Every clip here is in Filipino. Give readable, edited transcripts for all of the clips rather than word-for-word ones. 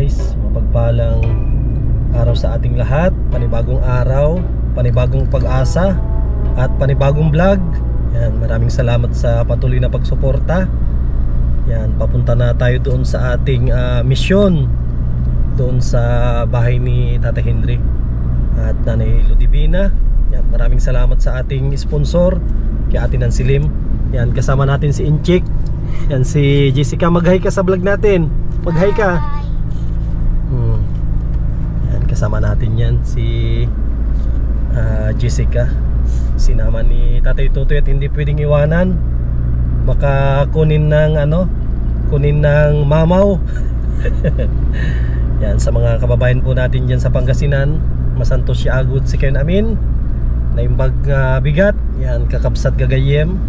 guys, mapagpalang araw sa ating lahat. Panibagong araw, panibagong pag-asa at panibagong vlog. Yan, maraming salamat sa patuloy na pagsuporta. Yan, papunta na tayo doon sa ating misyon, doon sa bahay ni Tata Henry at Nanay Ludivina. Yan, maraming salamat sa ating sponsor, kay Ate Nancy Lim. Yan, kasama natin si Inchik. Yan, si Jessica. Mag-hi ka sa vlog natin. Mag-hi ka. Yan, kasama natin yan si Jessica. Sinama ni Tatay Tutoy at hindi pwedeng iwanan. Baka kunin ng kunin ng mamaw. Yan, sa mga kababayan po natin dyan sa Pangasinan, masantos siya agud si kayo namin naimbag bigat. Yan, kakabsat gagayem.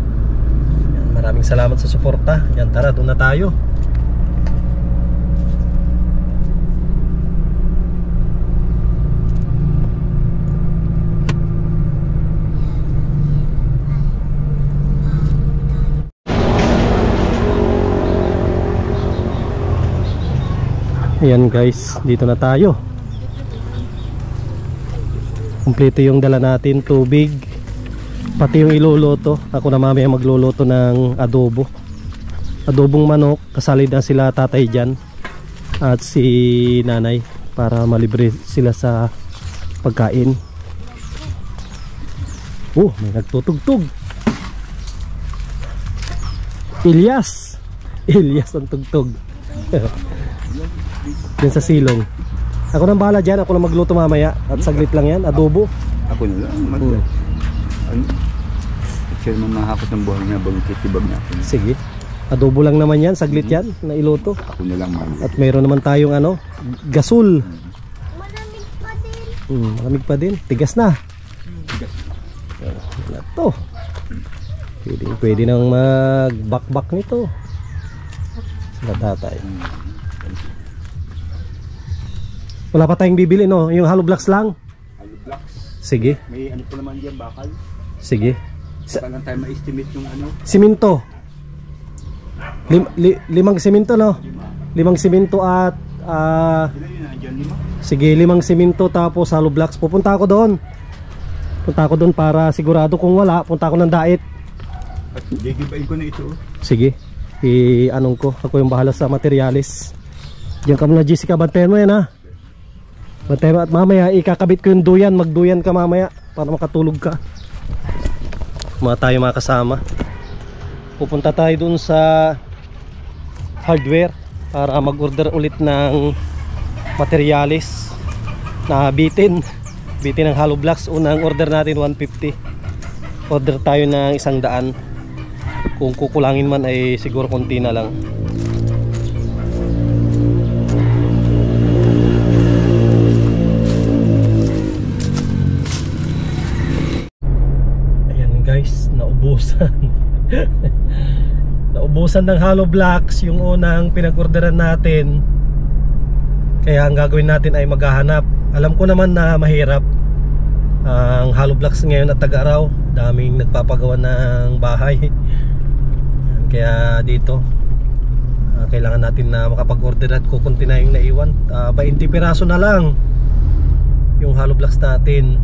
Yan, maraming salamat sa suporta. Yan, tara, doon na tayo. Ayan guys, dito na tayo. Kumpleto yung dala natin, tubig, pati yung iluluto. Ako na mamaya magluluto ng adobo. Adobong manok, kasali na sila tatay dyan at si nanay para malibre sila sa pagkain. May nagtutugtog. Ilyas ang tugtog. Yan sa silong. Ako nang bahala dyan, ako na magluto mamaya. At saglit lang yan, adobo. Ako na lang Actually mamahakot ng buhay na bang kitibag natin. Sige, adobo lang naman yan, saglit yan na iluto. Ako na lang At mayroon naman tayong gasol. Malamig pa din. Malamig pa din, tigas na. Ito pwede nang magbakbak nito sila tatay. Wala pa tayong bibili, no? Yung hollow blocks lang? Hollow blocks? Sige. May pa naman dyan, bakal. Sige. Saka lang tayo ma-estimate yung Siminto. Limang siminto, no? 5 siminto at Ilan yun, andyan 5? sige, 5 siminto tapos hollow blocks. Pupunta ako doon. Para sigurado. Kung wala, punta ako ng dait. At gigibain ko na ito. Sige. I-anong ko. Ako yung bahala sa materialis. Diyan ka muna, Jessica. Bantayan mo yan, ha? Bantayan mo. At mamaya ikakabit ko yung duyan. Magduyan ka mamaya para makatulog ka. Tayo mga kasama. Pupunta tayo dun sa hardware para mag-order ulit ng materialis na bitin ng hollow blocks. Unang order natin 150. Order tayo ng 100. Kung kukulangin man ay siguro konti na lang. Ayan guys, naubusan. Naubusan ng hollow blocks yung unang pinag-orderan natin. Kaya ang gagawin natin ay maghahanap. Alam ko naman na mahirap ang hollow blocks ngayon at Tag-Araw. Daming nagpapagawa ng bahay. Kaya dito kailangan natin na makapag-order at kukunti na yung naiwan. 20 piraso na lang yung hollow blocks natin.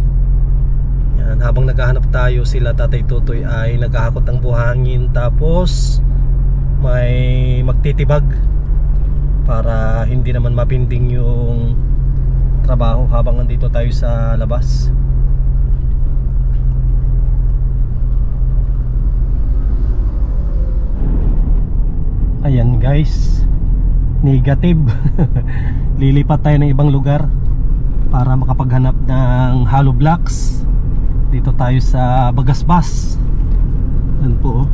Yan, habang naghahanap tayo, sila Tatay Tutoy ay naghahakot ng buhangin. Tapos may magtitibag para hindi naman mapinding yung trabaho habang nandito tayo sa labas. Ayan guys, negative. Lilipat tayo ng ibang lugar para makapaghanap ng hollow blocks. Dito tayo sa Bagasbas. Yan po,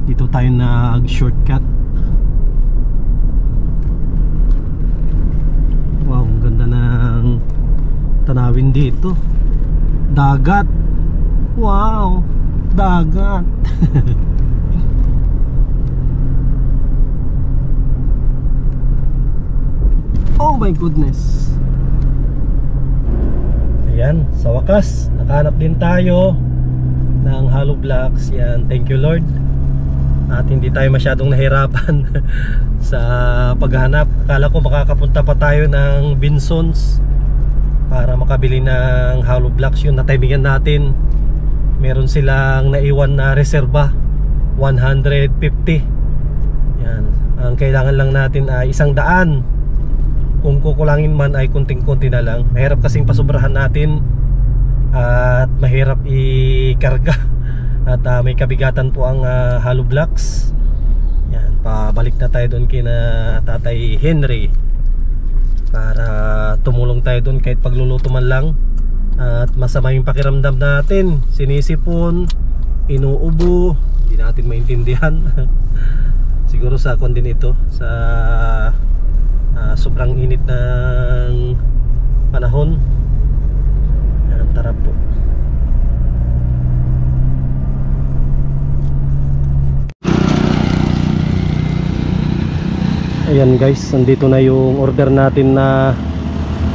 dito tayo nag-shortcut. Wow, ang ganda ng tanawin dito. Dagat. Wow, dagat. Oh my goodness. Ayan, sa wakas nakahanap din tayo ng hollow blocks. Yan, thank you Lord. at hindi tayo masyadong nahirapan sa paghanap. Akala ko makakapunta pa tayo ng Binsons para makabili ng hollow blocks. Yung natimingan natin, meron silang naiwan na reserba 150. Yan. Ang kailangan lang natin ay 100. Kung kukulangin man ay kunting-kunti na lang. Mahirap kasing pasubrahan natin at mahirap ikarga. At may kabigatan po ang hollow blocks. Yan, pabalik na tayo doon kina Tatay Henry para tumulong tayo doon kahit pagluluto man lang. At masama yung pakiramdam natin, sinisipon, inuubo, hindi natin maintindihan. Siguro sa kon din ito, sa sobrang init ng panahon. Yan, tara po. Ayan guys, nandito na yung order natin na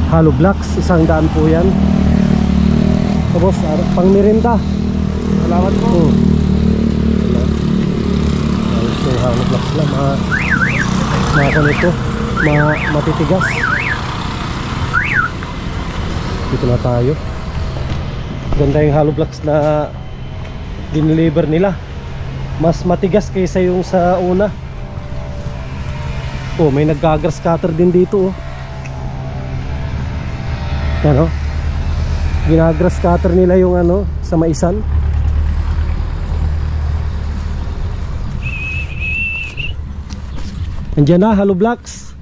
hollow blocks. 100 po yan. Tapos pang merinda. Salamat po. So hollow blocks lang, matitigas. Dito na tayo. Ganda yung hollow blocks na dineliver nila. Mas matigas kaysa yung sa una. Oh, may nag-grass cutter din dito, oh. Ano? Ginagrass cutter nila yung ano sa maisan. Andiyan na, hollow blocks.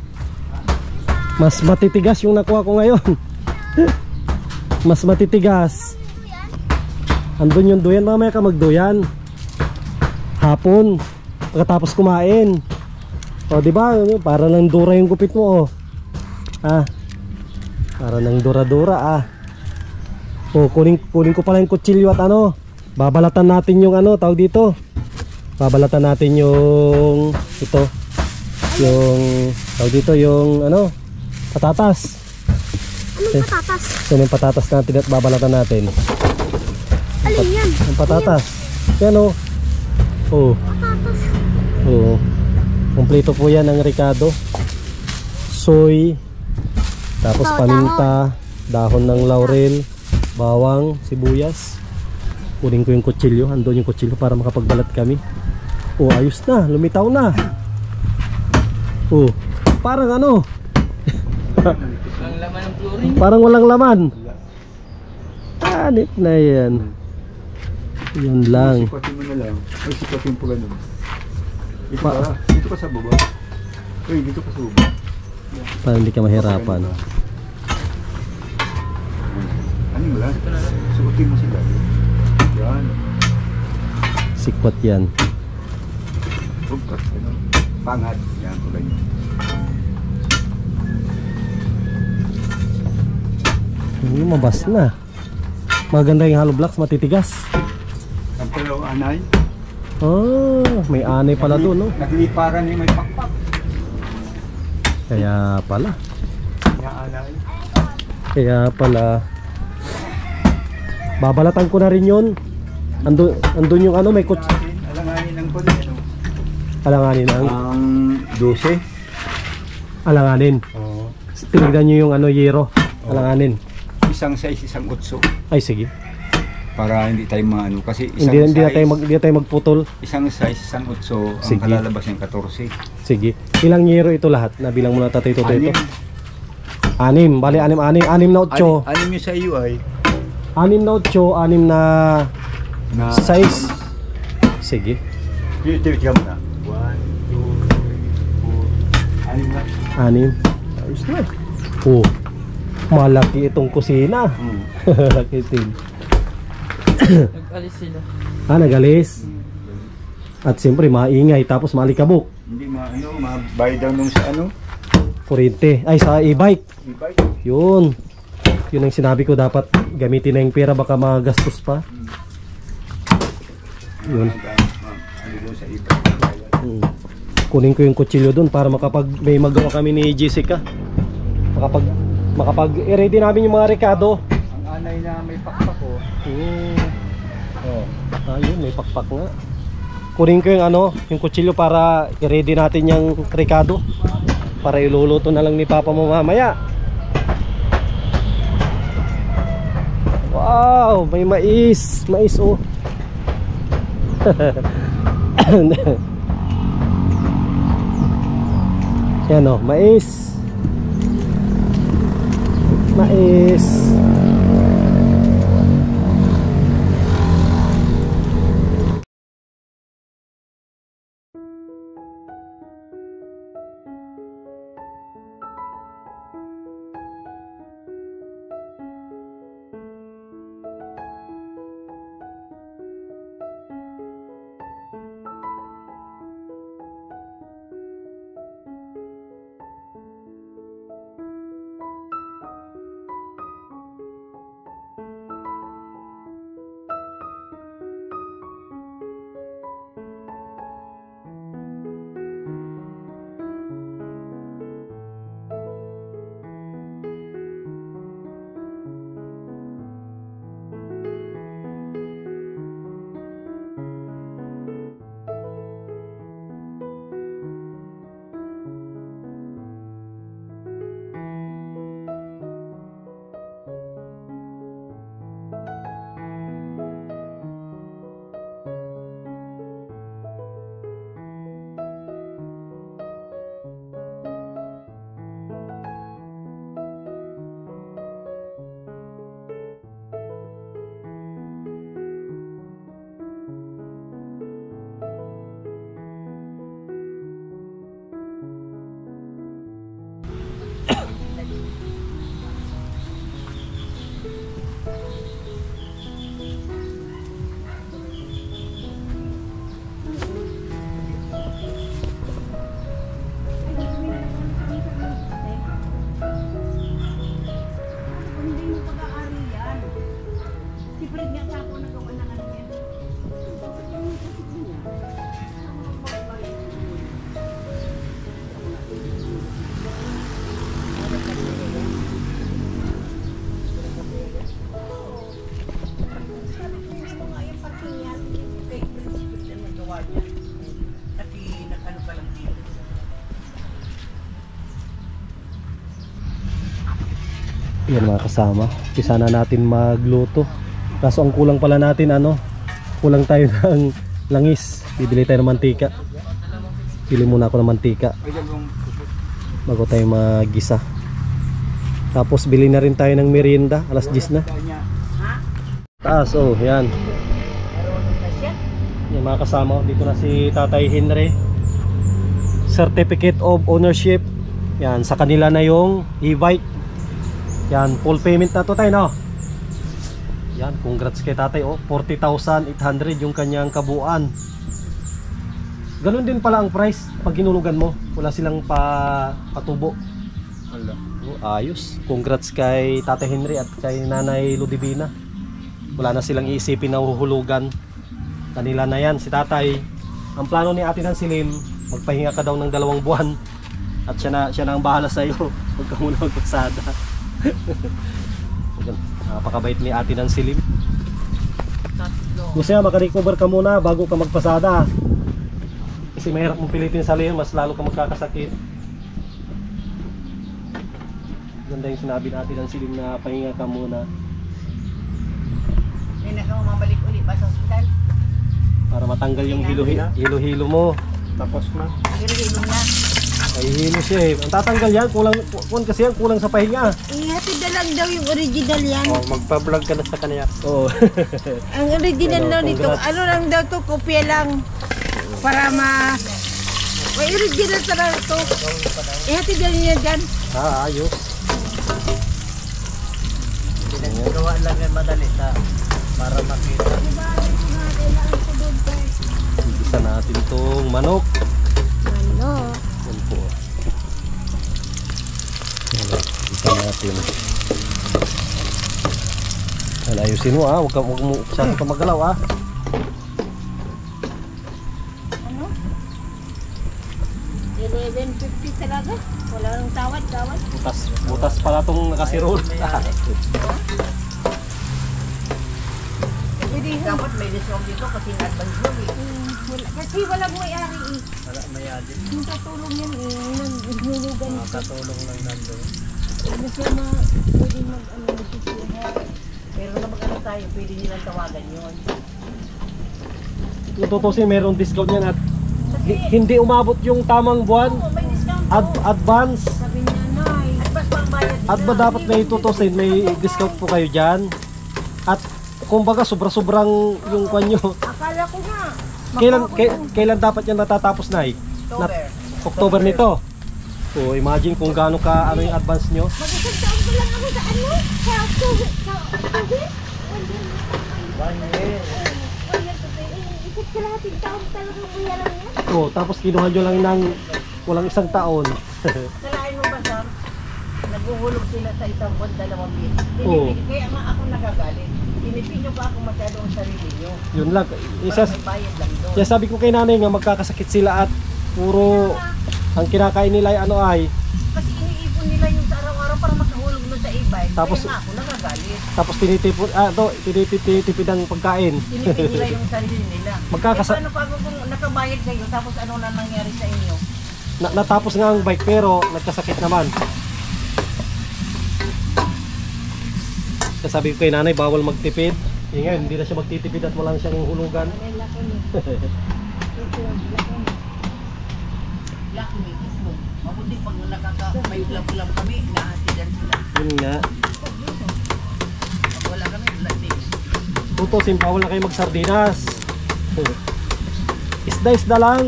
Mas matitigas yung nakuha ko ngayon. Mas matitigas. Andun yung duyan, mamaya ka magduyan. Hapon, pagkatapos kumain. O, diba? Para nang dura yung gupit mo, oh. Para nang dura-dura, O, kunin ko pala yung kutsilyo at ano, babalatan natin yung ano, tawag dito. Babalatan natin yung ito. Yung, tawag dito, yung ano, patatas. Anong patatas? So, yung patatas natin at babalatan natin. Alin yan? Yung patatas. Yan, oh. Oh. Patatas. Oo. Kompleto po yan ang Ricardo. Soy, tapos paminta, dahon ng laurel, bawang, sibuyas. Kunin ko yung kutsilyo. Andun yung kutsilyo para makapagbalat kami. Oh, ayos na, lumitaw na. Oh, parang ano, parang walang laman. Anip na yan. Yun lang. Sikotin mo na lang. Ay, sikotin po ganun. Dito ka sa baba. Uy, dito ka sa baba. Para hindi ka mahirapan. Ano mo lang? Sikotin mo sila. Yan. Sikwat yan. Bugtas. Pangat. Yan, tulad yun. Hindi, mabas na. Maganda yung hollow blocks, matitigas. Ang palaw anay. Oh, may anay pala doon, no? Nagliparan yung may pakpak. Kaya pala. Yung anay. Kaya pala. Babalatan ko na rin yun. Andun yung ano, may kuts. Alanganin ang kunin. Alanganin ang? Ang 12. Alanganin. Oo. Tinignan nyo yung ano, yero. Alanganin. Isang size, isang utso. Ay, sige. Para hindi tayo maano. Kasi isang Hindi size, tayo magputol. isang size, isang utso. Ang Sige. kalalabas yung 14. Sige. Ilang yero ito lahat? Nabilang mo na tatay ito. Anim. 6. Bali, 6 na 8. Anim yung sa iyo ay 6 na 8, 6 na size. Sige. Dito mo na. 1, 2, 3, 4. Anim na. 6. Ayos na. Oh. Malaki itong kusina. Malaki din. Nag-alis sila. Nagalis. At siyempre maingay tapos malikabok. Hindi mabayad daw nung sa ano? Kurente. Ay, sa e-bike. E-bike. Yun. Yun ang sinabi ko, dapat gamitin na yung pera, baka magastos pa. Yun. Ano doon sa e-bike? Kunin ko yung kutsilyo doon para may magawa kami ni Jessica. Makapag-ready namin yung mga Ricardo. Ang anay na may pakpak ko. Ayun, may pakpak nga. Kunin ko yung ano, yung kutsilyo para i-ready natin yung ricado. Para iluluto na lang ni Papa mo mamaya. Wow, may mais. Mais oh. Yan oh, mais. Mais. Yan mga kasama, umpisa na natin magluto. Kaso ang kulang pala natin ano, kulang tayo ng langis. Bibili tayo ng mantika. Pili muna ako ng mantika bago tayo magisa. Tapos bili na rin tayo ng merienda, alas 10 na. Taas oh, yan. Yan mga kasama, dito na si Tatay Henry. Certificate of ownership. Yan, sa kanila na yung e-bike. Yan, full payment na to tayo, no? Yan, congrats kay tatay, oh. 40,800 yung kanyang kabuuan. Ganun din pala ang price pag hinulugan mo. Wala silang patubo. Wala. Oh, ayos. Congrats kay Tatay Henry at kay Nanay Ludivina. Wala na silang iisipin na huhulugan. Kanila na yan, si tatay. Ang plano ni Ate Nansilim, magpahinga ka daw ng 2 buwan. At siya na ang bahala sa iyo. Huwag ka muna magpasada. Napakabait ni Ate Nansilim. Gusto niya makarecover ka muna bago ka magpasada. Kasi mahirap mong pilitin sa liyon, mas lalo ka magkakasakit. Ganda yung sinabi ni Ate Nansilim na pahinga ka muna. May nakamabalik ulit ba sa hospital? Para matanggal yung hilo-hilo mo. Tapos na. Hilo-hilo na. Ay hilo siya eh. Ang tatanggal yan, kulang kasi yan, kulang sa pahinga. Hatid na lang daw yung original yan. Oh, magpa-vlog ka na sa kanya. Oo. Ang original daw nito, congrats. ano lang daw to, kopya lang. Para may original talaga to. Hatid na niya dyan. Ayos. Gawa lang yan madali para makita. Igisa natin tong manok. Ano? Yan po. Igisa natin. Ayusin mo huwag mo masyadong ka magalaw Ano? 11.50 talaga. Wala nang tawad. Butas pala tong nakasirol. Pwede dapat may discount dito kasi na-advance lang eh. Kasi walang may-ari eh. Wala may-ari. Yung katulong yan eh. Naghulugan ito. Katulong lang nandun. Kasi pwede mag-ano. Pero na mag-ano tayo, pwede nilang tawagan yun. Kung tutusin, mayroong discount yan at hindi umabot yung tamang buwan. Oo, may discount. Advance. Sabi niya, Nay. Advance pang bayad nila. At ba dapat may tutusin, may discount po kayo dyan. At kumbaga sobra-sobrang yung kwan nyo. Akala ko nga. Kailan dapat yan natatapos na eh? October. October nito. So imagine kung gaano ka ano yung advance nyo. Mag-isang taon ko lang ako sa ano? Sa October? Sa October? 1 year. Ikot kalahating taon talagang uyaran yan. Oh, tapos kinuha nyo lang ng walang isang taon. Kalain mo ba, Sam? Naguhulog sila sa isang buwan, 2 beses. Oo. Kaya nga ako nagagalit. Inipinyo pa ako masyado ang sarili nyo. Yun lang. Isa, Para may bayad lang doon. kaya sabi ko kay nanay nga magkakasakit sila at puro ang kinakain nila ay ano ay. Kasi iniipon nila yung sa araw-araw para makahulog na sa e-bike. Tapos- Kaya nga ako nagagalit. Tapos tinitipid ang pagkain. Inipin nila yung sarili nila. Magkakasa- paano pa kung nakabayad kayo tapos ano na nangyari sa inyo? Natapos nga ang bike pero nagkasakit naman. Kaya sabi ko kay nanay bawal magtipid. Ngayon hindi na siya magtitipid at wala na siyang hulugan. Ay, laki ni. Laki ni. Mabuti pag may ulam-ulam kami, naatidan sila. Yun nga. Pag wala kami, laki. Tutusin bawal na kayo magsardinas. Isda lang.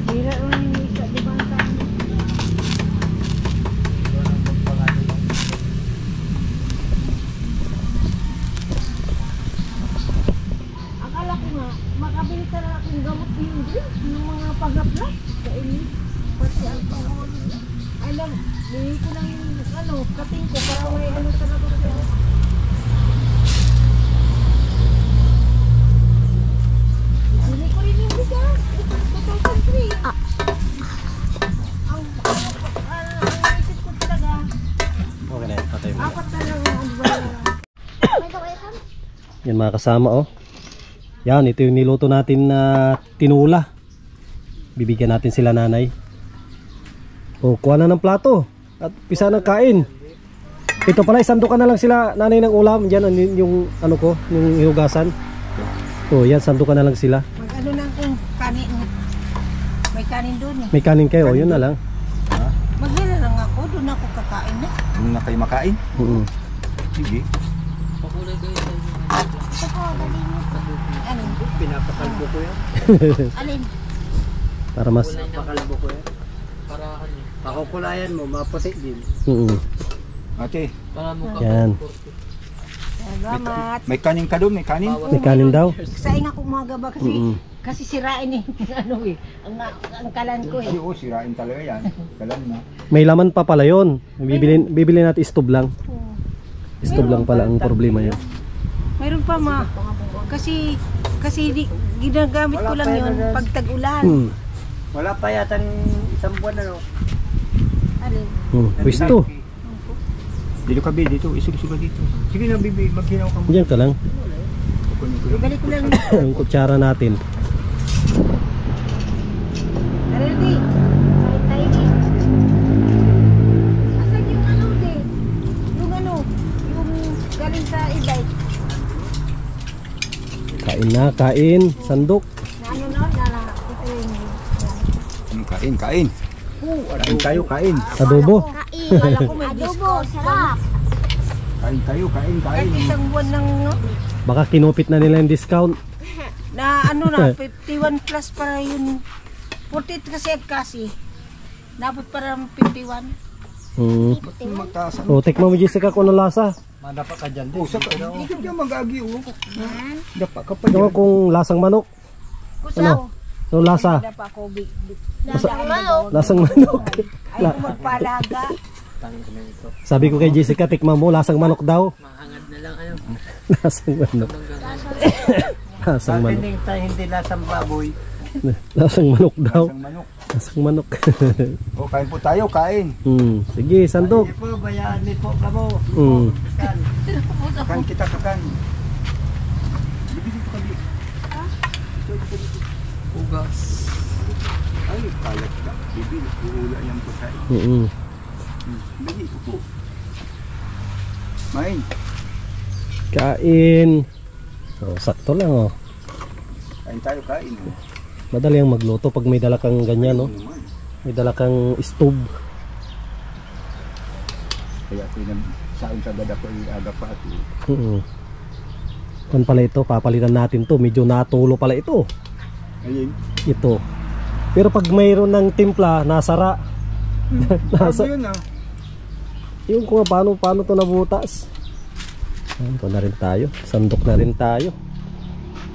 Hira lang yung isa, di ba ang tao? Akala ko nga, makabili ka na aking gamot yung drink ng mga pag-apply. Kainin. Pati alcohol. Alam, bili ko lang yung ano, kating ko para may ano talaga siya. Bili ko rin yung bigas. 2003. Ang isip ko talaga, Okay na yan, patay mo. apat na lang ang bayaran. May kaway ka? Yan mga kasama oh. Yan, ito yung niluto natin na tinula. Bibigyan natin sila nanay. O, kuha na ng plato. At pisa ng kain. Ito pala, isandukan na lang sila nanay ng ulam. Yan yung ano ko, yung hinugasan. O, yan, sandukan na lang sila. Mag-ano lang kung kanin. May kanin doon eh. May kanin kayo, yun na lang. Maglala lang ako, doon ako kakain na. Ano na kayo makain? Sige. Ito po, galing mo. Alin? Pinapakalbo ko yan. Alin? Para mas... Pakalbo ko yan. Para pakukulayan mo, maputi din. Ate, Para mo Yan. Salamat. may kanin ka doon, may kanin? May kanin daw. Saing ako umaga ba kasi sirain eh. Ano eh. Ang kalan ko eh. Ay, oo, sirain talaga yan. Kalan na. May laman pa pala yun. Bibili natin stove lang. Stove lang pala ang problema yun. Mayroon pa ma. Kasi ginagamit ko lang yun pag tag-ulan. Wala pa yatang isang buwan ano. Alin? Pwesto. Dito ka, Bi, dito. Isig-isig ka dito. Sige na, Bibi. Maghinaw ka mo. Diyan ka lang. Kukunin ko lang. Ibalik ko lang. Ang kutsara natin. Ready? Tayo di. Asan yung ano din? Yung ano? Yung galing sa e-bike. Kain na, kain. Sandok. Na ano na? Ito yung... Ano, kain, kain. Kain tayo, kain. Adobo. Kain. Kala ko may Adobo, sarap. Kain tayo, kain, Kahit kain. isang buwan ng no? Baka kinupit na nila yung discount. Na ano na, 51 plus para yun. 48 kasi. Napot para 51. Magtaas. O, tikman mo Jessica kung ano lasa. Madapa ka dyan din. Oh, saka, dito dyan mag-agi, oh. Dapa ka pa Tingnan dyan. kung lasang manok. Kusaw. Ano lasa? Wala pa ako big. Lasang manok. Ay, kung magpalaga. Sabi ko kay Jessica, tikman mo, lasang manok daw. Mahangad na lang ano. Lasang manok. Lasang manok. Hindi lasang baboy. Lasang manok daw. Isang manok. Lasang manok. O, kain po tayo, kain. Sige, sandok. Hindi po, bayaan din po kamo. Kakan kita, kakan. Dito ka dito. Ugas. Ay, kalat ka. Bibi, uula yan po tayo. Dali, upo. Main. Kain. Oh, sakto lang oh. Kain tayo, kain. Madali ang magluto pag may dala kang ganyan, no? May dala kang stove. Kaya saan sa gada ko aga pa ito. Kan pala ito, papalitan natin to. Medyo natulo pala ito. Ayun. Ito. Pero pag mayroon ng timpla, nasara. Nasa yun ah. Yung kung paano to nabutas. Ito na rin tayo. Sandok na rin tayo.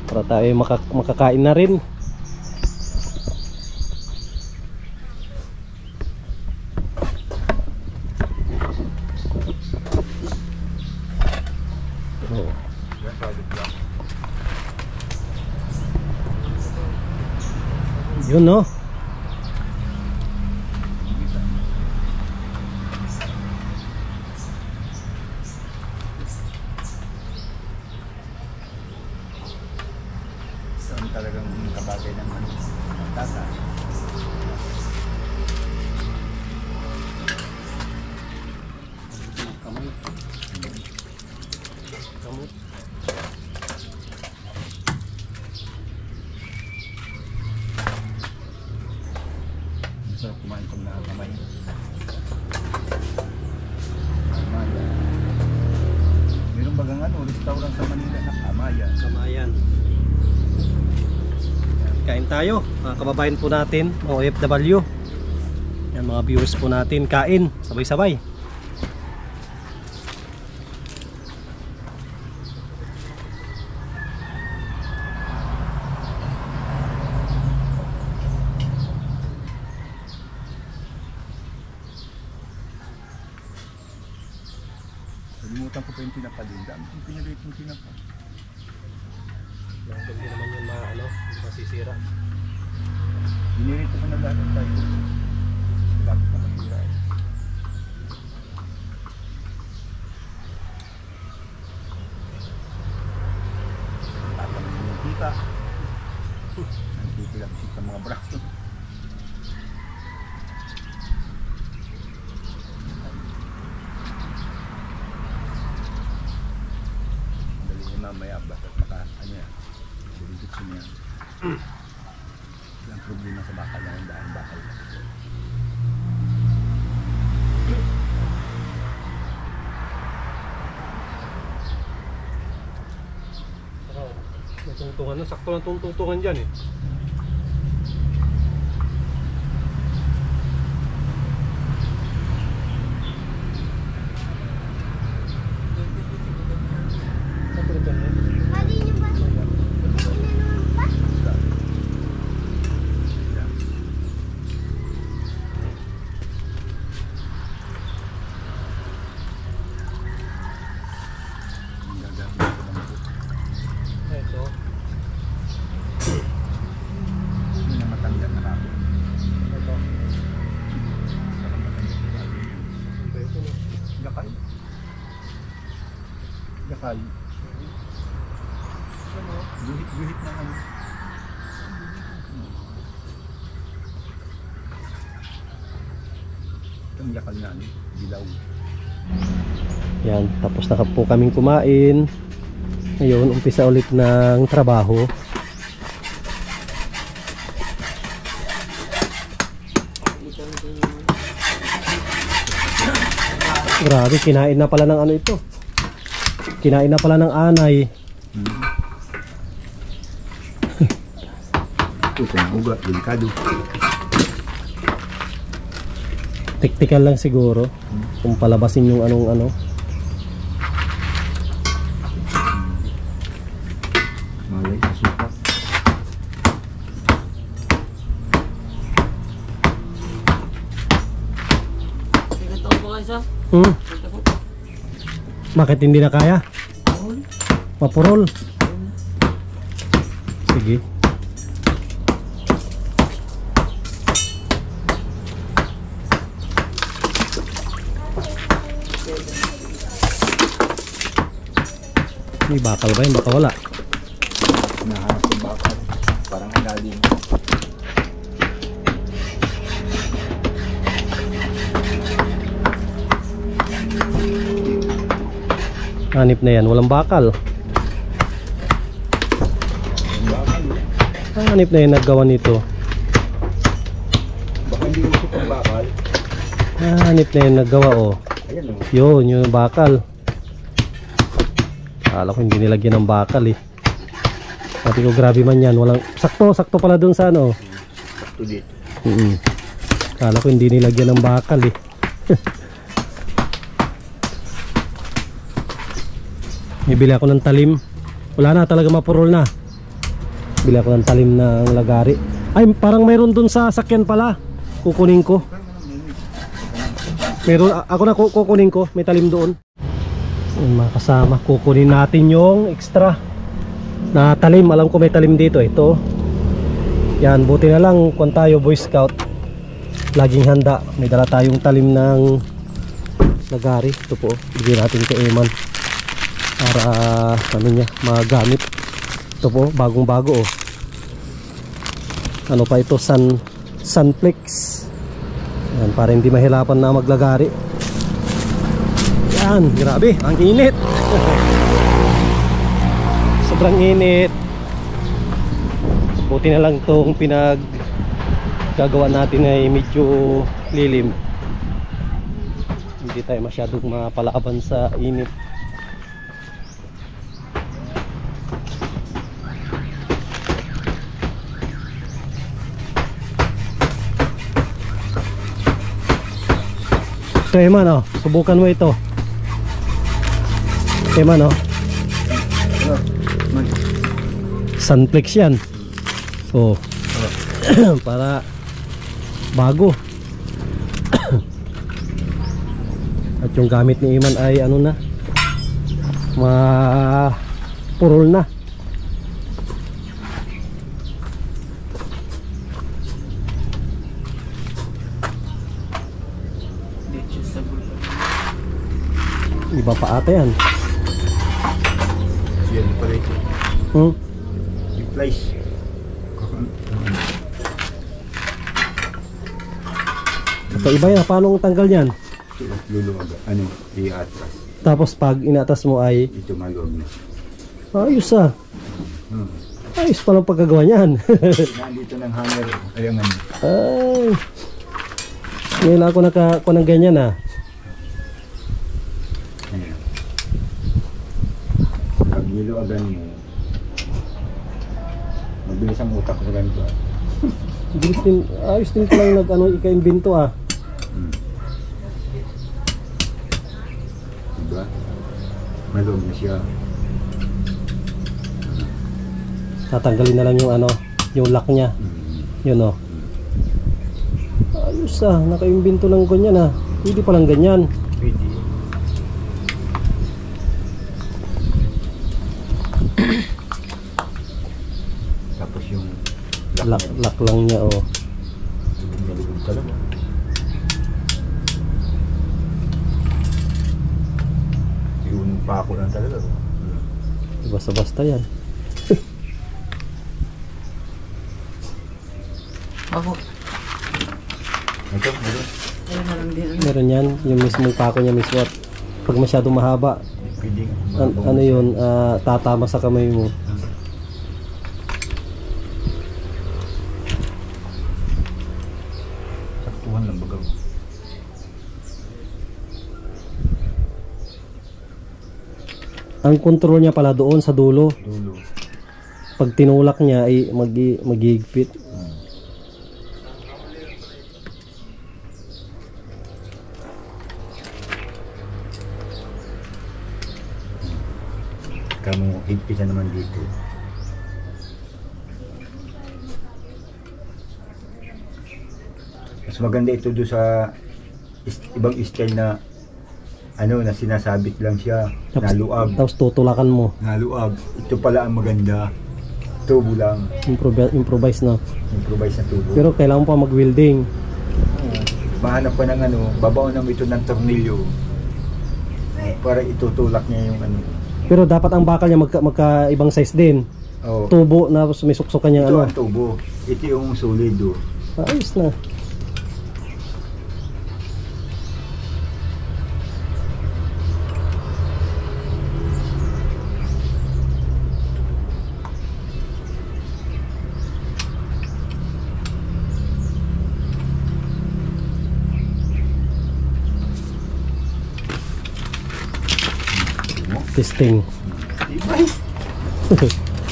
Para tayo makakain na rin. Oh. Yun no. Saan talagang kabagay ng manok. Tata. Kamay. Kamot. Masarap kumain kung nakakamay. Amaya. Meron bagang restaurant sa Manila na Amaya. Kamayan. Kain tayo, mga kababayan po natin, mga OFW. Yan, mga viewers po natin, kain, sabay-sabay. Kalimutan ko pa yung tinapa din. Dami yung pinalit yung tinapa. Hindi naman yung hindi masisira. Binirito ko na lahat tayo. Bakit na masira eh. Tatanong yung kita. Nagpipilapsik sa mga braso. Dali niya mamaya basta Bulilit ko niya. Walang problema sa bakal na yung dahil bakal. May tungtungan na, sakto lang tungtungan dyan eh. Gakal. Guhit na ano. Itong gakal na ano, dilaw. Yan, tapos na po kaming kumain. Ngayon, umpisa ulit ng trabaho. Grabe, kinain na pala ng ano ito. Kinain na pala ng anay. Ito ang ugat, delikado. Tiktikan lang siguro. Kung palabasin yung anong ano. Malay na suka. Ito po kayo sa? Bakit hindi na kaya? Mapurol. Sige. May bakal ba yun? Baka wala. Nahanap yung bakal. Parang alalim. Hanip na yan, walang bakal. Yung bakal. Hanip na yan naggawa nito. Baka hindi usok ang bakal. Hanip na yan naggawa oh. Ayan o. Yun, yung bakal. Akala ko hindi nilagyan ng bakal eh. Pati ko grabe man yan. Walang, sakto pala dun sa ano. Sakto dito. Akala ko hindi nilagyan ng bakal eh. Bibili ako ng talim. Wala na talaga, mapurol na. Bili ako ng talim ng lagari. Ay, parang mayroon dun sa sakyan pala. Kukunin ko. Meron, ako na kukunin ko. May talim doon. Yung mga kasama, kukunin natin yung extra na talim. Alam ko may talim dito. Ito. Yan, buti na lang kung tayo Boy Scout. Laging handa. May dala tayong talim ng lagari. Ito po. Bigyan natin kay Eman para ano niya, magamit. Ito po, bagong bago oh. Ano pa ito, Sunflex. Yan, para hindi mahirapan na maglagari. Yan, grabe, ang init. Sobrang init. Buti na lang itong gagawa natin ay medyo lilim. Hindi tayo masyadong mapalaban sa init. Ito Eman oh, subukan mo ito. Eman oh. Sunflex yan. So para bago. At yung gamit ni Eman ay ano na, purol na. Iba pa ata yan. Yan pala ito. Yung flies. Iba yan. Paano tanggal yan? Luluwag. Ano? I-atras. Tapos pag inatas mo ay Ito maluwag na. ayos ah. Ayos palang pagkagawa niyan. Nandito ng hanger. Ayan nga. Ay, ngayon ako nakakuha ng ganyan ah. Ayan. Pag niluwagan mo, mabilis ang utak sa ganito. Bilis din, ayos din palang ika-invento ah. Diba? Maluwag na siya. Tatanggalin na lang yung ano, yung lock niya. Yun oh. Ayos ah, naka-invento ng ganyan ah. Hindi palang ganyan. Pwede. Tapos yung Lock lang niya oh. Nalugod talaga. Yung pako lang talaga. Basta-basta yan. Ako. Ito, meron. Ayun na lang din. Meron yan, yung mismong pako niya mismo. At pag masyadong mahaba, Pwedeng. ano yun, tatama sa kamay mo. Saktuhan lang baga. Ang control niya pala doon sa dulo. Dulo. Pag tinulak niya ay magigpit. Kamu higpitan naman dito. Mas maganda ito doon sa ibang style na ano na sinasabit lang siya, naluag. Tapos tutulakan mo. Naluag. Ito pala ang maganda. Tubo lang. Improvise na. Improvise na tubo. Pero kailangan pa mag-welding. Mahanap pa ng ano, babaw ng ito ng tornilyo para itutulak niya yung ano. Pero dapat ang bakal niya magkaibang size din. Oh. Tubo na may suksok kanya Ito ano. ang tubo. Ito yung solid oh. Ayos na. Testing.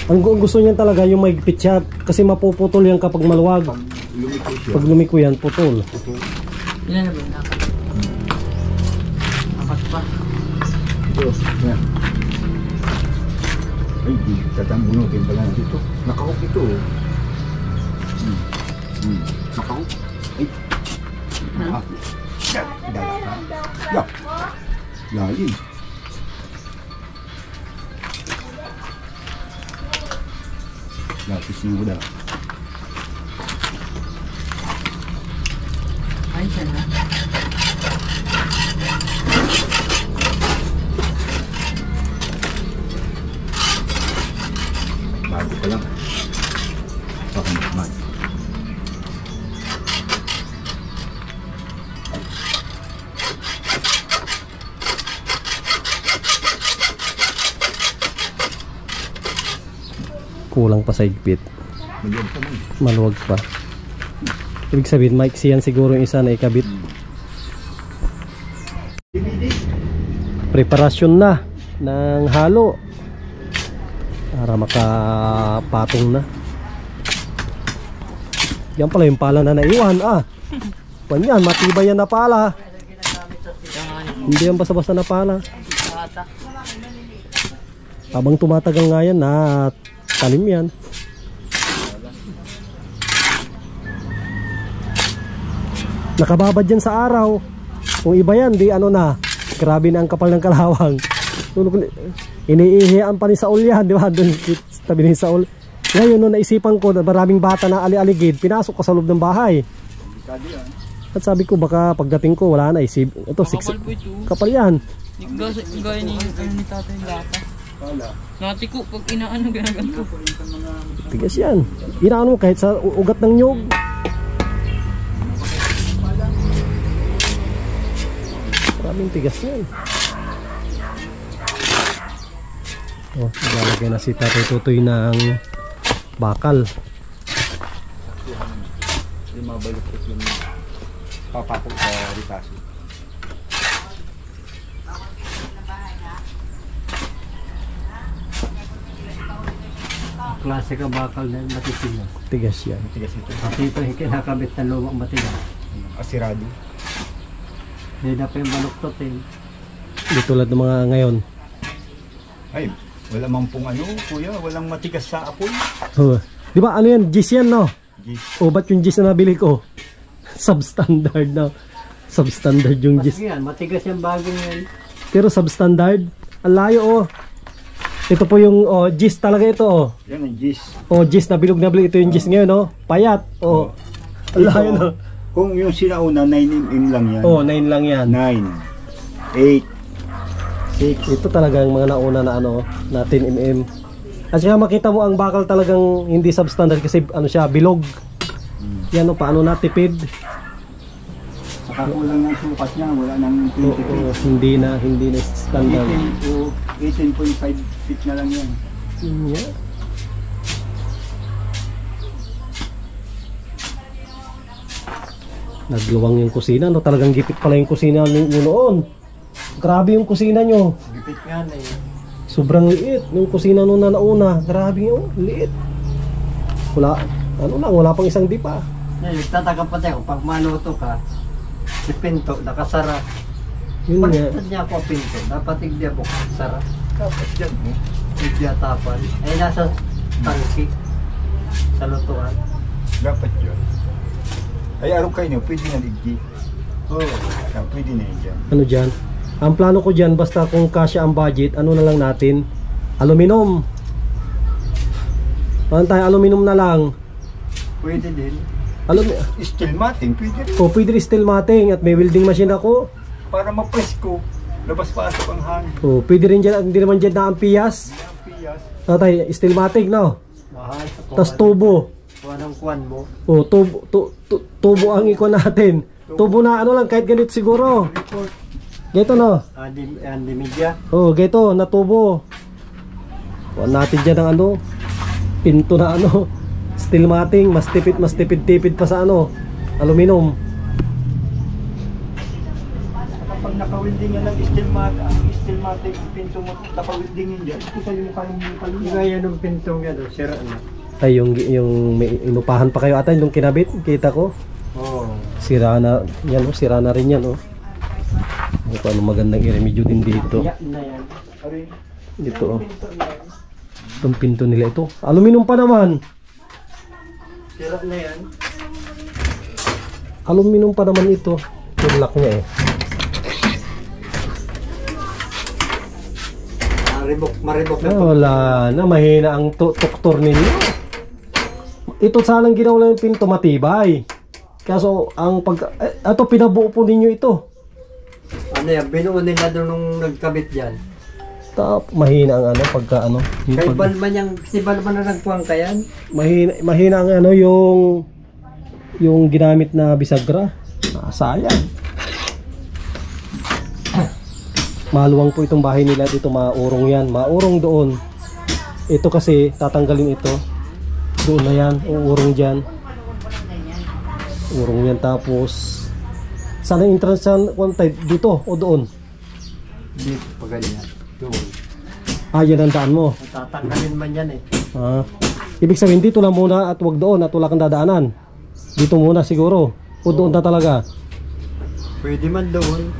Ang gusto niyan talaga yung maigpit siya kasi mapuputol yan kapag maluwag. Pag lumiko siya. Pag lumiko yan, putol. Ilan naman nakat? Apat pa. Ito. Yan. Ay, di. Tatambunutin pala dito. Nakahook ito oh. Nakahook. Ay. Ah. Yan. Dala ka. Yan. Lalim. Lapis niyo ko dala. Ay, siya na. Bago pa lang. Pakamukman. Kulang pa sa higpit. Maluwag pa man. Maluwag pa. Ibig sabihin, maiksi yan siguro yung isa na ikabit. Preparasyon na ng halo para makapatong na. Yan pala yung pala na naiwan. Panyan, matibay yan na pala. Hindi yan basta-basta na pala. Habang tumatagal nga yan na talim yan. Nakababad yan sa araw. Kung iba yan, di ano na. Grabe na ang kapal ng kalawang. Iniihian pa ni Saul yan, di ba? Doon tabi ni Saul. Ngayon, nung naisipan ko na maraming bata na ali-aligid, pinasok ko sa loob ng bahay. At sabi ko, baka pagdating ko, wala na. Ito, kapal yan. Gaya ni tatay lata. Nati ko, pag inaano ganaganto. Tigas yan. Inaano mo kahit sa ugat ng nyog. Maraming tigas yan. Oh, ilalagay na si Tatay Tutoy ng bakal. Yung mga balukot yung papapok sa ritaso. Klase ka bakal na matitinag. Tigas yan. Tigas ito. Kasi ito yung kinakabit na lumang matigas. Asirado. Hindi na pa yung baluktot eh. Di tulad ng mga ngayon. Ay, wala mang pong ano, kuya. Walang matigas sa apoy. Oh, di ba ano yan? Gis yan, no? Gis. O ba't yung gis na nabili ko? Substandard na. Substandard yung gis. Yan, matigas yung bagong yan. Pero substandard. Ang layo, oh. Ito po yung gis talaga ito, oh. Yan ang gis. Gis na bilog na bilog. Ito yung gis ngayon, no? Payat, oh. Ang layo, no? Kung yung sinauna, 9mm lang yan. 9 lang yan. 9, 8, 6. Ito talagang mga nauna na ano, na 10mm. At saka makita mo ang bakal talagang hindi substandard kasi ano siya, bilog. Yan o, paano na tipid. Saka kulang ng sukat niya, wala nang 20 feet. Hindi na standard. 18.5 feet na lang yan. Yeah. Nagluwang yung kusina, no? Talagang gipit pala yung kusina nyo noon. Grabe yung kusina nyo. Gipit nga na eh. Sobrang liit. Yung kusina nung nauna, grabe yung liit. Wala, ano lang, wala pang isang dipa. Nagtataka pa tayo, pag maluto ka, si pinto, nakasara. Yun nga. Pagkatad niya ako ang pinto, dapat igdi ako sara. Dapat dyan, eh. Igdi atapan. Ay nasa tangki. Sa lutuan. Dapat dyan. Ay, araw kayo niyo, pwede na ligdi. Oo. Pwede na yun dyan. Ano dyan? Ang plano ko dyan, basta kung kasya ang budget, ano na lang natin? Aluminum. Ano tayo, aluminum na lang. Pwede din. Steel matting, pwede rin. O pwede rin steel matting at may welding machine ako. Para mapresko. Labas-pasok ang hangin. Oh, pwede rin dyan, hindi naman dyan na ang piyas. Ang piyas. Tatay, stillmatic, no? Mahal sa Tapos tubo. kuwan ang kuwan mo. Oh, tubo ang ikon natin. Tubo na ano lang, kahit ganito siguro. Report. Ganito, no? Andi media. Oh, ganito, na tubo. Kuha natin dyan ang ano, pinto na ano, stillmatic, mas tipid pa sa ano, aluminum. Kapag nakawilding yan ang stillmatic, ang pinto mo, nakawildingin dyan. Ito sa'yo mo kayong paluya. Gaya ng pintong yan, sira na. Ay, yung may inupahan pa kayo ata, yung kinabit, kita ko. Oo. Sira na, yan oh, sira na rin yan oh. Ano pa, ano magandang i-remedyo din dito. Yan na yan. Aray. Dito oh. Itong pinto nila ito. Aluminum pa naman. Sira na yan. Aluminum pa naman ito. Yung lock niya eh. Maribok na Ah, wala na, mahina ang tuktor ninyo. Ito sanang ginawa ng pinto matibay. Kaso ang ito pinabuo po ninyo ito. Ano yan, binuo nila doon nung nagkabit yan. Mahina ang ano pagka ano. Yung Kay pag- Balman yung, si Balman na nagpuang kayan. mahina ang ano yung ginamit na bisagra. Sayang. Maluwang po itong bahay nila, ito maurong yan, maurong doon. Ito kasi tatanggalin ito. Doon na yan, uurong diyan. Urong yan, tapos sana yung entrance dito o doon. Dito, pag ganyan. Doon. Ah, yan ang daan mo. Tatanggalin man yan eh. Ah, ibig sabihin dito lang muna at wag doon at wala kang dadaanan. Dito muna siguro. O doon na talaga. Pwede man doon.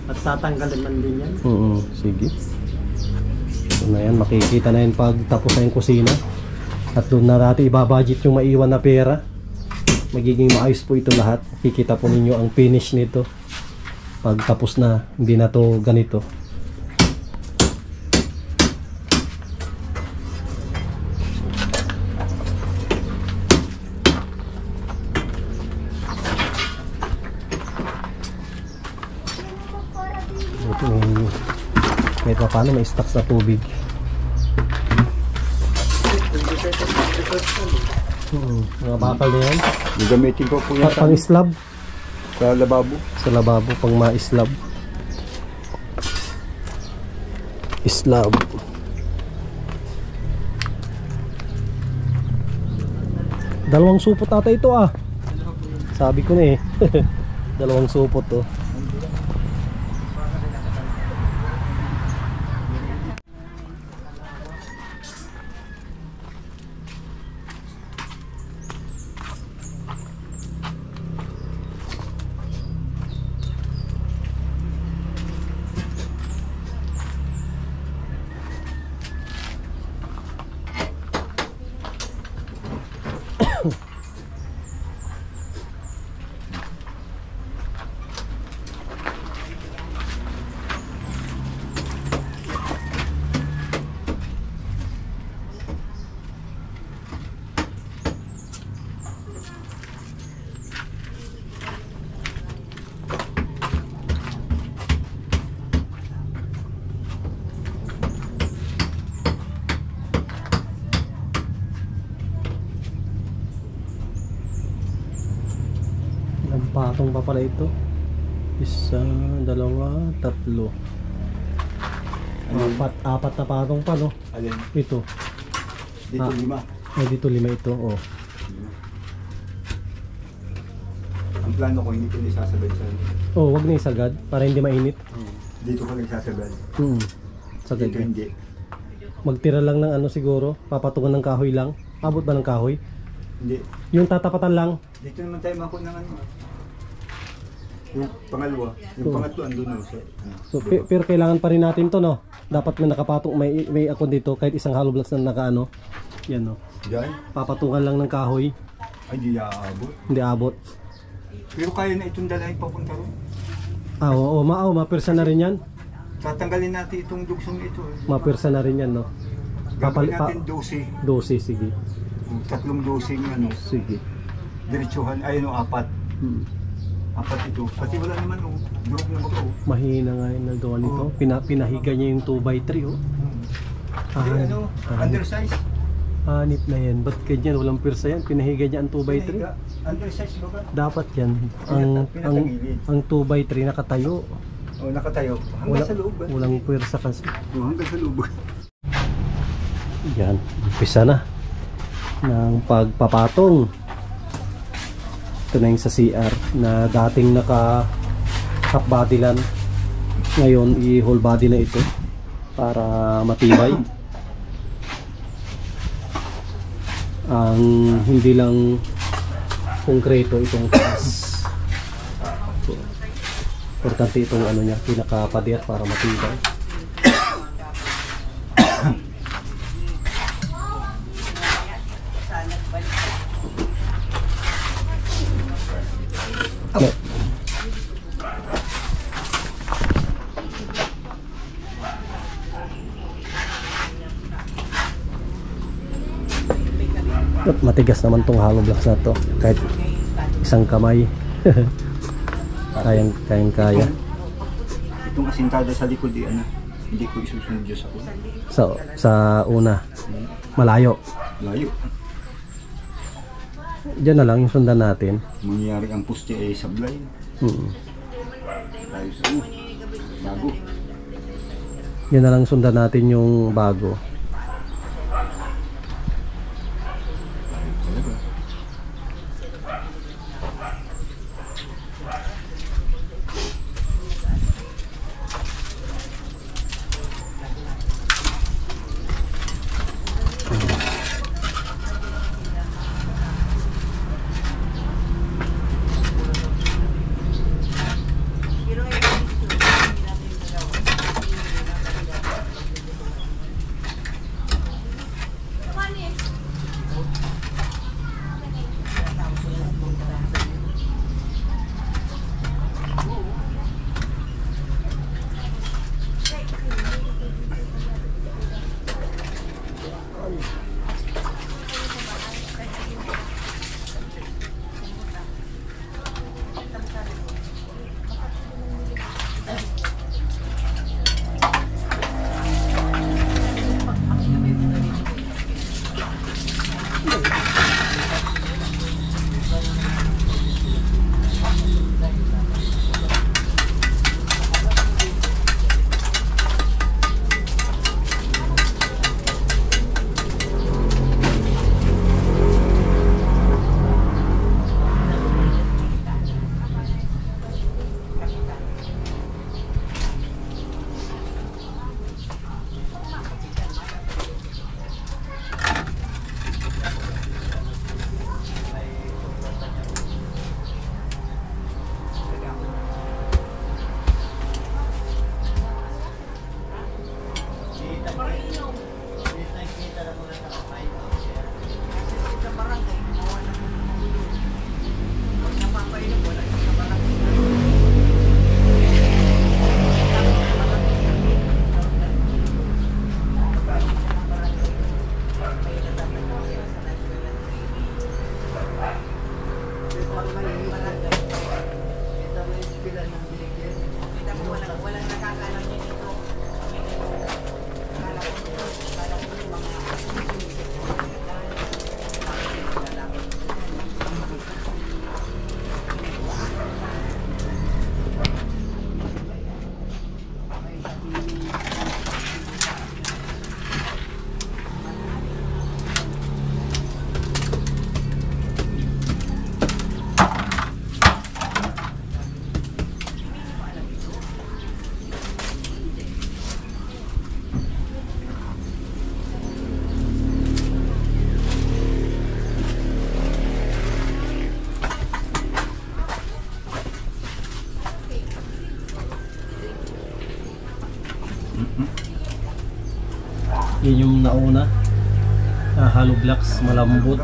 At tatanggalin man din yan. Sige. Ito na yan, makikita na yan pag tapos na yung kusina. At doon na natin ibabudget yung maiwan na pera. Magiging maayos po ito lahat. Kikita po ninyo ang finish nito. Pag tapos na, hindi na to ganito. Ito kahit pa paano may stocks na tubig. Mga bakal na yan. Gagamitin ko po yan Pang islab. sa lababo. Sa lababo pang ma-islab. Islab. Dalawang supot ata ito ah. Sabi ko na eh. Dalawang supot to. Ilang patong pa pala ito? Isa, dalawa, tatlo. Apat na patong pa no? Alin? Ito. Dito Ah. 5. Ay, dito 5 ito. Oh. Ang plano ko hindi ko isasagad sa Oh, wag na isagad para hindi mainit. dito ko nagsasagad. Sagad. Dito hindi. Magtira lang ng ano siguro, papatungan ng kahoy lang. Abot ba ng kahoy? Hindi. Yung tatapatan lang. Dito naman tayo mako ng ano. Yung pangalawa, yung pangatlo andun no. So, pero kailangan pa rin natin to no. Dapat may nakapatong, may ako dito kahit isang hollow blocks na nakaano. Yan no. Diyan? Papatungan lang ng kahoy, Ay di aabot. hindi abot. Pero kaya na itong dalahin papunta ron. Ah, oo, mapirsa na rin yan. Tatanggalin natin itong dugsong ito. Mapirsa na rin yan no. Gagawin natin 12. 12, sige. Tatlong dosing ano. Sige. Diretsuhan, ay no, 4. Apat ito. Pati wala naman oh. Durog na baga oh. Mahina nga yung nagawa nito. Pinahiga niya yung 2x3 oh. Hindi ano, undersize. Hanip na yan. Ba't ganyan? Walang pirsa yan. Pinahiga niya ang 2x3. Undersize baga. Dapat yan. Ang 2x3 nakatayo. Oh, nakatayo. Hanggang sa loob. Walang pirsa kasi. Oh, hanggang sa loob. Yan. Umpisa na ng pagpapatong. Ito na yung sa CR na dating naka half body lang. Ngayon i-whole body na ito para matibay. Ang hindi lang konkreto itong taas. Importante itong ano niya, pinaka-pader para matibay. Okay. At matigas naman tong hollow blocks na to, kahit isang kamay. kaya. Itong asintada sa likod ano, hindi ko isusunod Diyos ako. Sa una, malayo. Layo. Diyan na lang yung sundan natin. Mangyayari ang puste ay sablay. Tayo sa bago. Yan na lang sundan natin yung bago. Yun yung nauna, hollow blocks, malambot.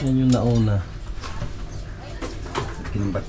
Yan yung nauna. Kinumbat.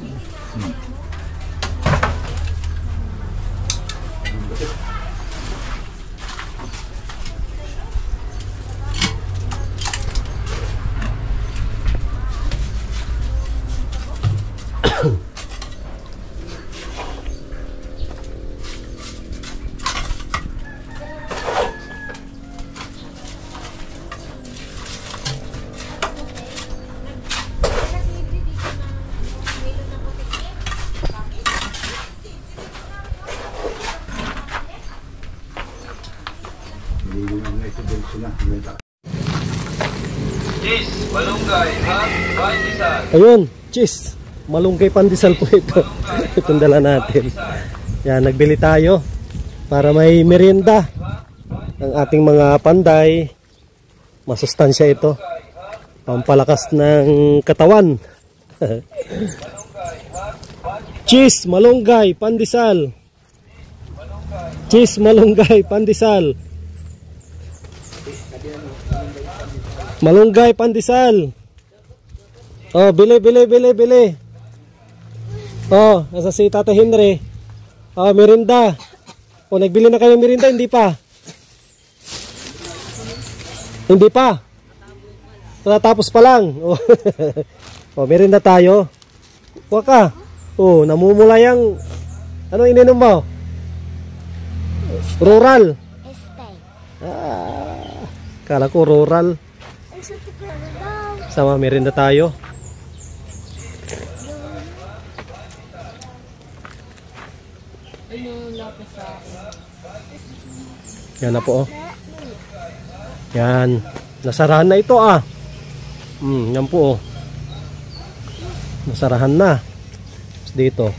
Ayun, cheese. Malunggay pandesal po ito. Itong dala natin. Yan, nagbili tayo para may merienda ang ating mga panday. Masustansya ito. Pampalakas ng katawan. Cheese, malunggay, pandesal. Cheese, malunggay, pandesal. Malunggay, pandesal. Oh, bili. Oh, nasa si Tata Henry. Oh, merinda. Oh, nagbili na kayo ng merinda, hindi pa? Hindi pa? Natapos pa lang. Oh, oh merinda tayo. Kuha ka. Oh, namumula yung... Ano ininom mo? Rural. Ah, kala ko rural. Sama merinda tayo. Yan na po, oh. Yan. Nasarahan na ito, ah. Yan po, oh. Nasarahan na. Dito.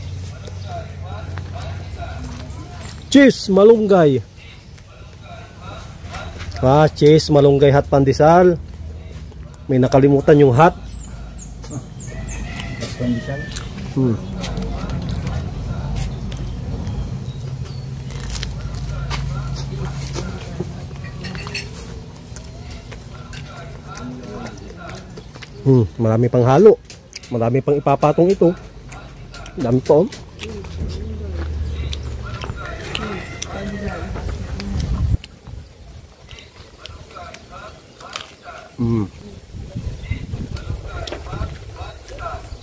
Cheese, malunggay. Ah, cheese, malunggay, hot pandesal. May nakalimutan yung hot. Pandesal? Marami pang halo. Marami pang ipapatong ito. Dami po.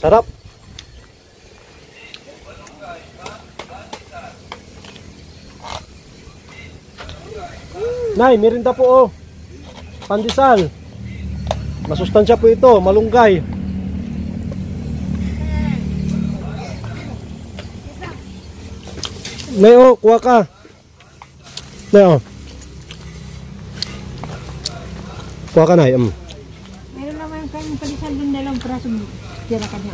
Sarap. Nay, merinda po, oh. Pandesal. Masustansya po ito, malunggay. Nay, oh, kuha ka. Nay, oh. Kuha ka, Nay. Meron naman kayong palisan din dalawang praso. Tira ka niya.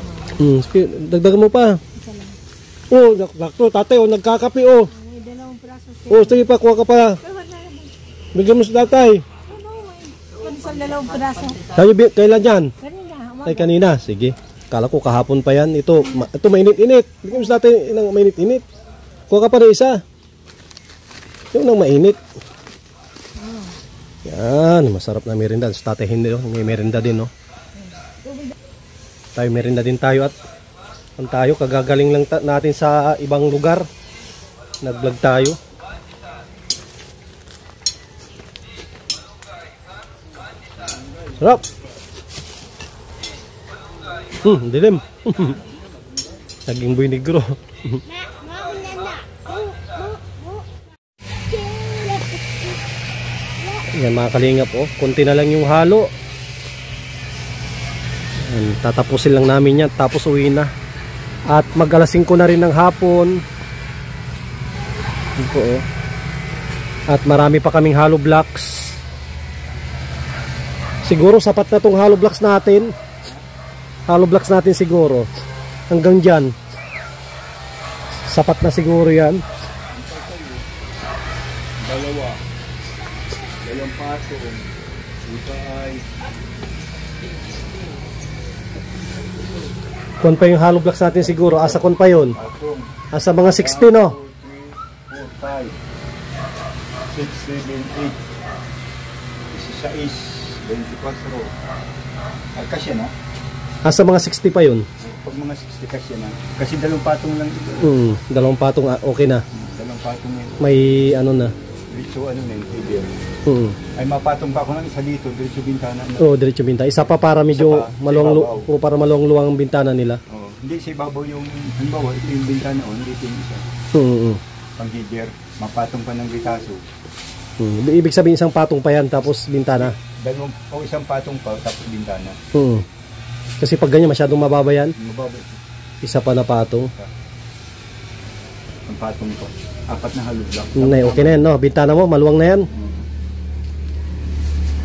Dagdagan mo pa. Oh, sakto, tatay, oh, nagkakape, oh. May dalawang praso. Oh, sige pa, kuha ka pa. Bigyan mo sa tatay. Palisang dalawang praso. Tayo, kailan yan? Kanina, Ay, kanina. Sige. Kala ko kahapon pa yan. Ito mainit-init. Bigyan mo sa tatay ng mainit-init. Kuha ka pa na isa. Yung nang mainit. Yan, masarap na merinda. Sa tatay hindi, oh. May merinda din, oh. Tayo merinda din tayo at tayo kagagaling lang natin sa ibang lugar. Nag-vlog tayo. Sarap. Dilim. Naging boy negro. Yan mga kalingap, oh. Kunti na lang yung halo. Yan, tatapusin lang namin yan. Tapos uwi na. At mag-alas 5 na rin ng hapon. Yan po, oh. At marami pa kaming hollow blocks. Siguro sapat na tong hollow blocks natin. Hollow blocks natin siguro. Hanggang dyan. Sapat na siguro yan. Dalawang paso. Ito ay... Kung pa yung hollow blocks natin siguro. Asa kun pa yun? Asa mga 60, no? 2, 3, 4, 5, 6, 7, 8. Isa is 24. Ay, kasi na. Asa mga 60 pa yun? Pag mga 60 kasi na. Kasi dalawang patong lang ito. Dalawang patong, okay na. Dalawang patong yun. May ano na. Diretso ano na yung TV. Ay mapatong pa ako ng isa dito. Diretso bintana na. Oo, diretso bintana. Isa pa para medyo para maluwang-luwang ang bintana nila. Hindi sa ibabaw yung, halimbawa, ito yung bintana o, hindi ito yung isa. Pang-header, mapatong pa ng bitaso. Ibig sabihin isang patong pa yan, tapos bintana. Dalawang, o isang patong pa, tapos bintana. Kasi pag ganyan, masyadong mababa yan. Mababa. Isa pa na patong. Ang patong pa. 4 na hollow block. Okay na yan, no? Bintana mo, maluwang na yan.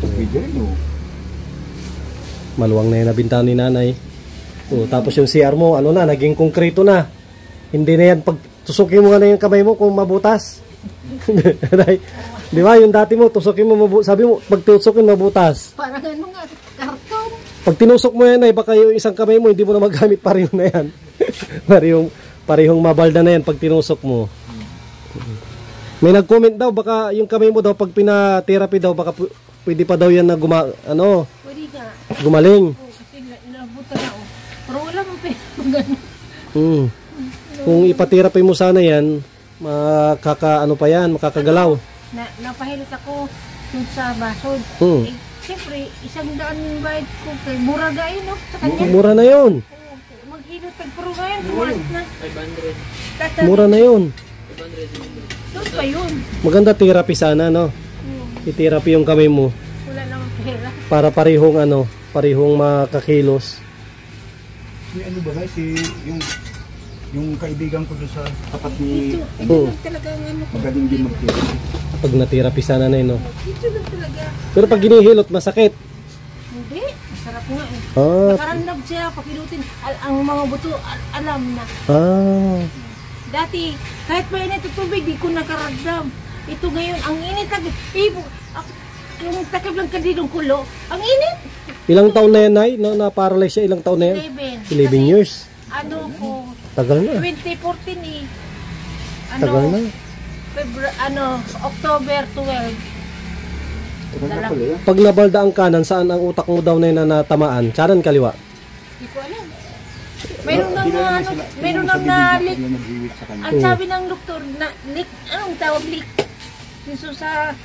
Pwede rin, no? Maluwang na yung nabintahan ni nanay. Tapos yung CR mo, ano na, naging konkreto na. Hindi na yan, pag tusukin mo nga na yung kamay mo kung mabutas. Di ba, yung dati mo, tusukin mo mabutas. Sabi mo, pag tusukin mabutas. Parang ano nga, karton. Pag tinusok mo yan ay, baka yung isang kamay mo, hindi mo na magamit pareho na yan. parehong mabalda na yan pag tinusok mo. May nag-comment daw, baka yung kamay mo daw, pag pina-therapy daw, baka pwede pa daw yan na Pwede ka. gumaling. Kasi nabuta na pero wala mo gano'n. Kung ipatherapy mo sana yan, makakagalaw. Napahilot ako dun sa basod. Siyempre, 100 bayad ko kay mura gayon, no? Sa kanya. Mura na yun. Maghilot tagpuro gayon, tumalas na. 500. Mura na yun. 500. Doon pa yun. Maganda therapy sana, no? I-therapy yung kamay mo Wala namang pera. para parehong makakilos. May ano ba guys, yung kaibigan ko doon sa tapat ni Ito lang talaga ang ano ko. magaling din mag-therapy. Pag na-therapy sana na yun, no? Ito lang talaga. Pero pag ginihilot, masakit. Hindi, masarap nga eh. Ah, Nakaramdam siya, pakilutin. Ang mga buto, alam na. ah. Dati, kahit mainit ang tubig, di ko nakaramdam. Ito ngayon, ang init. Yung takip lang kadilong kulo, ang init. Ilang taon na yan, Nay? Na-paralyze siya, ilang taon na yan? 11. 11 years. Ano ko, Tagal na. 2014 eh. Tagal na. October 12. Tagal na pala yan. Pag nabalda ang kanan, saan ang utak mo daw na yun na natamaan? Kanan, kaliwa? Hindi ko alam. Meron nang na leak. Nag-iwit sa kanya. Ang sabi ng doktor, na leak, anong tawag leak? Yung sa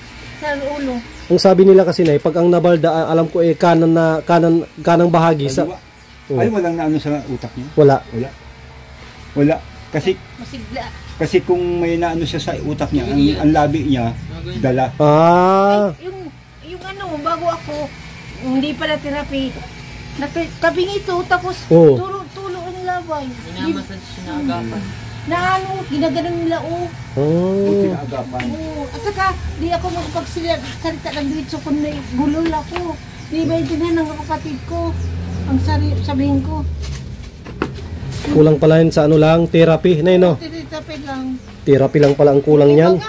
ulo. Ang sabi nila kasi, Nay, pag ang nabalda, alam ko kanang bahagi sa... Ay, walang naano sa utak niya? Wala. Wala. Masigla. Kasi kung may naano siya sa utak niya, ang labi niya, dala. Ah. Yung ano, bago ako, hindi pa na therapy, tabing ito, tapos Oh. tulo ang labay. Minamassage siya na agapan. Na ano, ginaganon nila, Oh. Pinagapan. At saka, di ako magpagsalita ng diretso kung may gulol ako. Di ba ito na ng kapatid ko? Ang sabihin ko, Kulang pala yun sa ano lang, therapy. Nay, no? therapy lang. Therapy lang pala ang kulang yan.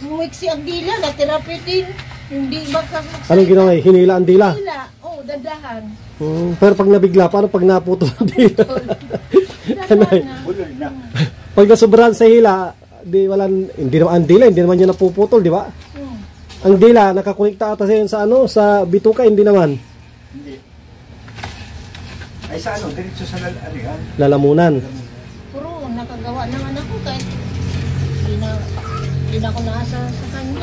Muiksi ang dila, na therapy din. Hindi ba ka Anong ginawa? Hinila ang dila. Dila, dadahan. Pero pag nabigla, paano pag naputol ang dila? Dadahan na. Wala na. Pag nasubrahan sa hila, hindi naman ang dila, hindi naman yun napuputol, di ba? Ang dila, nakakonekta ata sa bituka, hindi naman. Hindi. Ay sa ano, diretso sa ano yan? Lalamunan. Puro nakagawa ng anak ko kahit hindi na ako nasa sa kanya.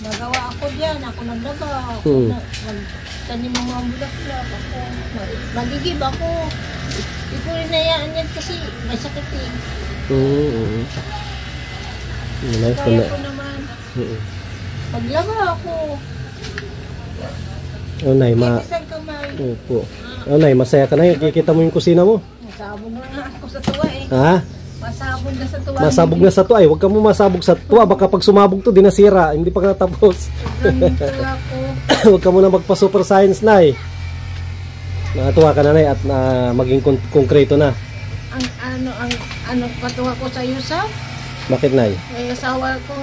Nagawa ako diyan, ako nagdaga, ako nagtanim ng mga bulaklak, ako magigib ako. Hindi ko rin nayaan yan kasi may sakit eh. Kaya ko naman. Paglaba ako. Oh, Nay, Isang kamay. Opo. Oh, Nay, masaya ka na yun. Kikita mo yung kusina mo. Masabog na ako sa tuwa eh. Ha? Masabog na sa tuwa. Masabog na sa tuwa. Ay, huwag ka mo masabog sa tuwa. Baka pag sumabog to, di nasira. Hindi pa natapos. Ganun tuwa ko. Huwag ka muna magpa-super science, Nay. Natuwa ka na, Nay, at maging konkreto na. Ang patuwa ko sa iyo sa Bakit, Nay? may asawa ko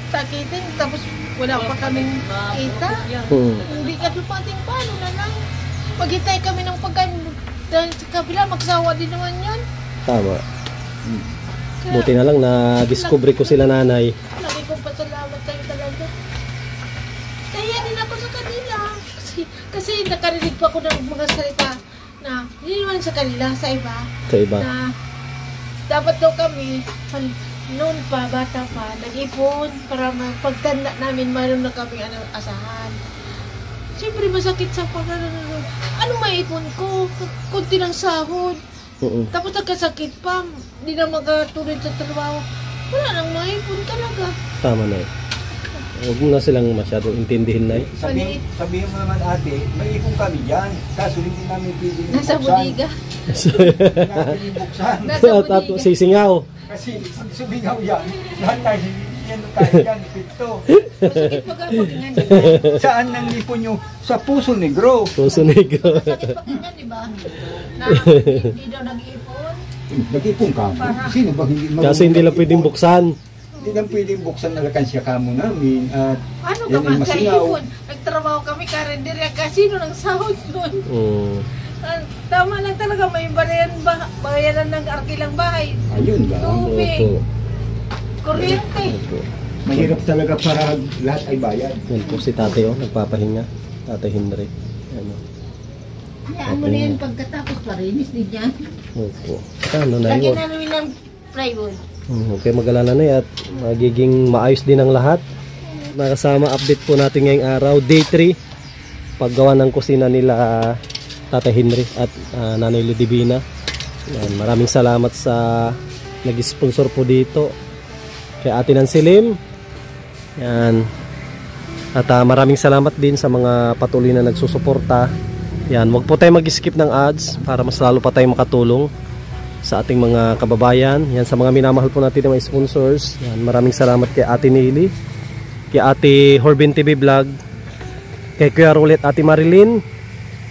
sakitin tapos wala pa kaming kita. Hindi ka dumating paano na lang. Maghintay kami ng pagkain dahil sa kabila magsawa din naman yan. Tama. Buti na lang na-discover ko sila, Nanay. Lagi kong pasalamat sa'yo talaga. Kaya din ako sa kanila. Kasi nakarinig pa ako ng mga salita na hindi naman sa kanila, sa iba. Sa iba. Na dapat daw kami, noon pa, bata pa, nag-ipon para pagtanda namin, mayroon na kami asahan. Siyempre masakit sa pagkakaroon. Ano maipon ko? Kunti ng sahod. Tapos nagkasakit pa, hindi na magatuloy sa trabaho. Wala nang maipon talaga. Tama, Nay. Huwag mo na silang masyadong intindihin, Nay. Sabihin mo naman ate, may ipon kami dyan. Kaso hindi namin pwede Nasa budiga. Namin buksan. Nasa At budiga. sisingaw. Kasi sumingaw yan. Lahat tayo yan tayo yan, pinto. Masakit pagkapakingan, di ba? Saan nang ipon nyo? Sa Puso Negro. Puso Negro. Masakit pakinggan, di ba? Na hindi daw nag-iipon. Nag-ipon ka. Sino ba hindi Kasi hindi lang pwedeng buksan. Hindi lang pwedeng buksan na lakansya kamo namin. At Ano yan ka ay man masinaw. kaipon? Nagtrabaho kami karinderya kasi nung sahod nun. Tama lang talaga, may bayaran ng arkilang bahay. Ayun ba? Tubig, Opo. kuryente. Opo. Mahirap talaga para lahat ay bayad. Yan po si Tatay nagpapahinga. Tatay Henry. Ano? Hayaan mo na yan pagkatapos parinis din yan. Opo. Ano na Lagyan yun? na namin ng plywood. Okay, mag-alala na at magiging maayos din ang lahat. Nakasama update po natin ngayong araw, day 3. Paggawa ng kusina nila Tatay Henry at Nanay Ludivina. Yan, maraming salamat sa nag-sponsor po dito. Kay Ate Nansilim. Yan. At maraming salamat din sa mga patuloy na nagsusuporta. Yan, wag po tayo mag-skip ng ads para mas lalo pa tayo makatulong sa ating mga kababayan. Yan, sa mga minamahal po natin ng mga sponsors. Yan, maraming salamat kay Ate Nili, kay Ate Horbin TV Vlog, kay Kuya Rolet, Ate Marilyn,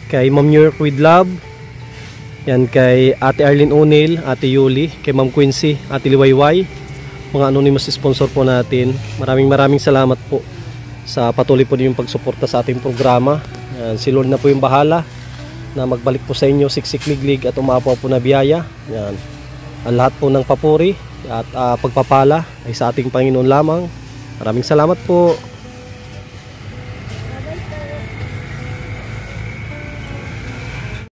kay Ma'am New York with Love, yan, kay Ate Arlene O'Neil, Ate Yuli, kay Ma'am Quincy, Ate Liwayway, mga anonymous sponsor po natin. Maraming salamat po sa patuloy po ninyong pagsuporta sa ating programa. Yan, si Lord na po yung bahala na magbalik po sa inyo siksik liglig at umapaw po na biyaya. Yan. Ang lahat po ng papuri at pagpapala ay sa ating Panginoon lamang. Maraming salamat po.